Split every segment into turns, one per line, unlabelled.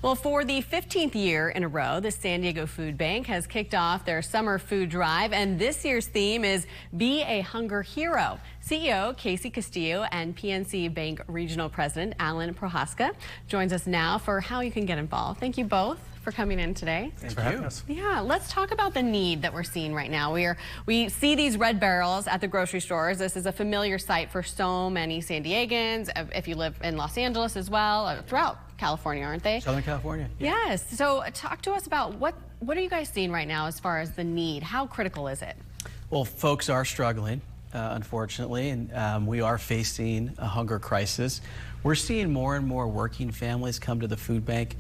Well, for the 15th year in a row, the San Diego Food Bank has kicked off their summer food drive, and this year's theme is Be a Hunger Hero. CEO Castillo and PNC Bank Regional President Prohaska joins us now for how you can get involved. Thank you both for coming in today.
Thanks for having us.
Yeah, let's talk about the need that we're seeing right now. We see these red barrels at the grocery stores. This is a familiar sight for so many San Diegans, if you live in Los Angeles as well, throughout California, aren't they?
Southern California. Yeah.
Yes. So talk to us about what are you guys seeing right now as far as the need? How critical is it?
Well, folks are struggling, unfortunately, and we are facing a hunger crisis. We're seeing more and more working families come to the food bank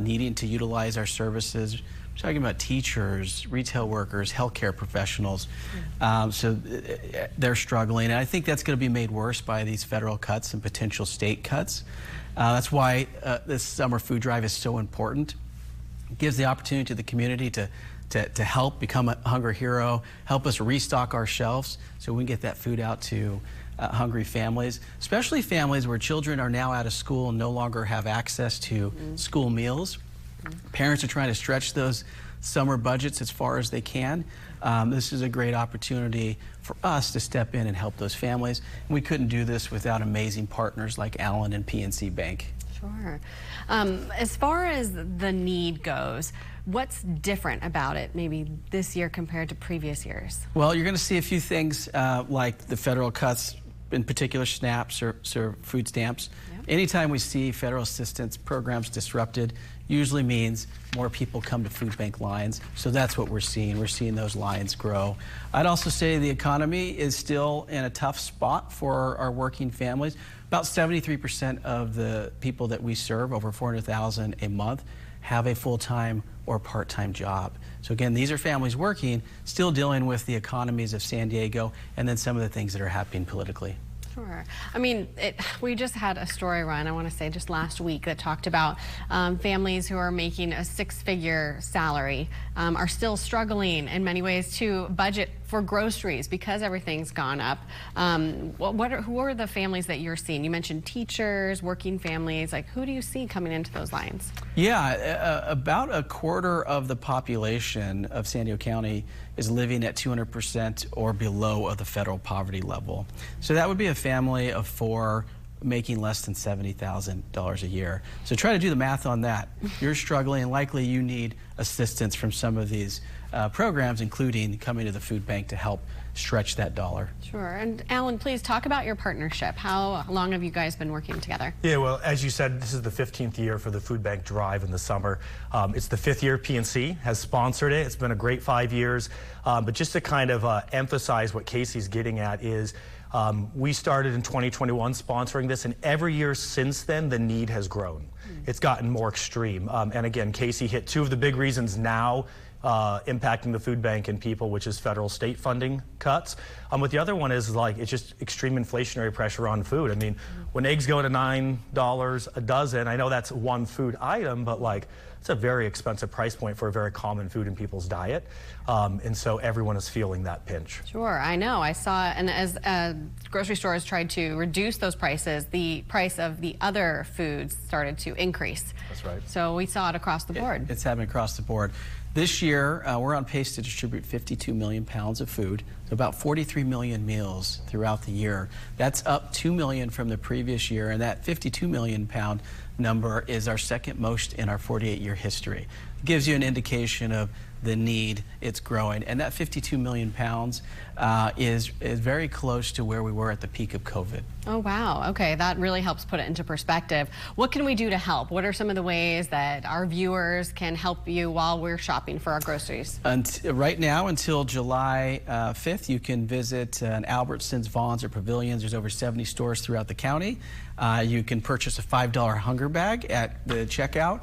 needing to utilize our services. We're talking about teachers, retail workers, healthcare professionals. So they're struggling, and I think that's going to be made worse by these federal cuts and potential state cuts. That's why this summer food drive is so important. It gives the opportunity to the community to help become a hunger hero, help us restock our shelves so we can get that food out to hungry families, especially families where children are now out of school and no longer have access to school meals. Parents are trying to stretch those summer budgets as far as they can. This is a great opportunity for us to step in and help those families. And we couldn't do this without amazing partners like Allen and PNC Bank.
Sure. As far as the need goes, what's different about it maybe this year compared to previous years?
Well, you're going to see a few things like the federal cuts, in particular SNAPs or food stamps. Yep. Anytime we see federal assistance programs disrupted, usually means more people come to food bank lines. So that's what we're seeing. We're seeing those lines grow. I'd also say the economy is still in a tough spot for our working families. About 73% of the people that we serve, over 400,000 a month, have a full-time or part-time job. So again, these are families working, still dealing with the economies of San Diego and then some of the things that are happening politically.
Sure. I mean, we just had a story run, I want to say just last week, that talked about families who are making a six-figure salary are still struggling in many ways to budget for groceries because everything's gone up. Who are the families that you're seeing? You mentioned teachers, working families. Like, who do you see coming into those lines?
Yeah, about a quarter of the population of San Diego County is living at 200% or below of the federal poverty level. So that would be a family of four making less than $70,000 a year. So try to do the math on that. You're struggling, and likely you need assistance from some of these programs, including coming to the food bank to help stretch that dollar.
Sure. And Alan, please talk about your partnership. How long have you guys been working together?
Yeah, well, as you said, this is the 15th year for the food bank drive in the summer. It's the 5th year PNC has sponsored it. It's been a great 5 years. But just to kind of emphasize what Casey's getting at is we started in 2021 sponsoring this, and every year since then, the need has grown. It's gotten more extreme. And again, Casey hit two of the big reasons now impacting the food bank and people, which is federal state funding cuts. But the other one is it's just extreme inflationary pressure on food. I mean, when eggs go to $9 a dozen, I know that's one food item, but it's a very expensive price point for a very common food in people's diet. And so everyone is feeling that pinch.
Sure, I know. I saw, and as grocery stores tried to reduce those prices, the price of the other foods started to increase.
That's right.
So we saw it across the board.
It's happening across the board. This year, we're on pace to distribute 52 million pounds of food, so about 43 million meals throughout the year. That's up 2 million from the previous year, and that 52 million pound number is our second most in our 48-year history. It gives you an indication of the need. It's growing, and that 52 million pounds is very close to where we were at the peak of COVID.
Oh, wow. Okay, that really helps put it into perspective. What can we do to help? What are some of the ways that our viewers can help you while we're shopping for our groceries?
Right now, until July 5th, you can visit an Albertsons, Vons, or Pavilions. There's over 70 stores throughout the county. You can purchase a $5 hunger bag at the checkout.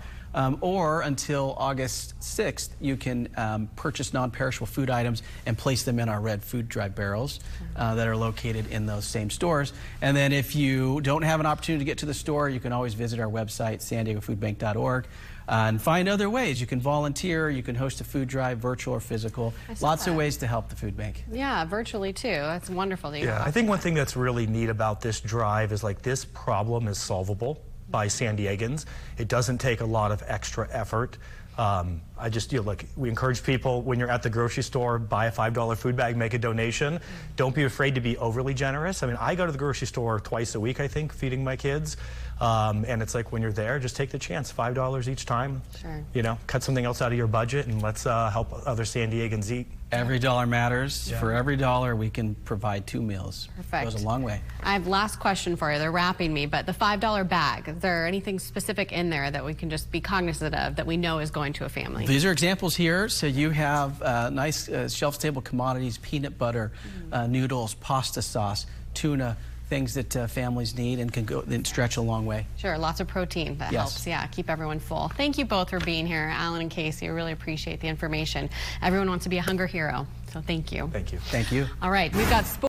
Or until August 6th, you can purchase non-perishable food items and place them in our red food drive barrels that are located in those same stores. And then if you don't have an opportunity to get to the store, you can always visit our website, sandiegofoodbank.org, and find other ways. You can volunteer, you can host a food drive, virtual or physical. Lots of ways to help the food bank.
Yeah, virtually too. That's wonderful.
Yeah, I think one thing that's really neat about this drive is this problem is solvable. by San Diegans. It doesn't take a lot of extra effort. Look, we encourage people, when you're at the grocery store, buy a $5 food bag, make a donation. Don't be afraid to be overly generous. I mean, I go to the grocery store twice a week, I think, feeding my kids. And it's like, when you're there, just take the chance, $5 each time.
Sure.
You know, cut something else out of your budget, and let's help other San Diegans eat.
Every dollar matters.
Yeah.
For every dollar, we can provide 2 meals.
Perfect.
Goes a long way.
I have last question for you. They're wrapping me, but the $5 bag, is there anything specific in there that we can just be cognizant of that we know is going to a family?
These are examples here. So you have nice shelf-stable commodities, peanut butter, noodles, pasta sauce, tuna, things that families need and can go and stretch a long way.
Sure, lots of protein that helps, yeah, keep everyone full. Thank you both for being here, Alan and Casey. I really appreciate the information. Everyone wants to be a hunger hero, so thank you.
Thank you.
Thank you.
All right, we've got sports.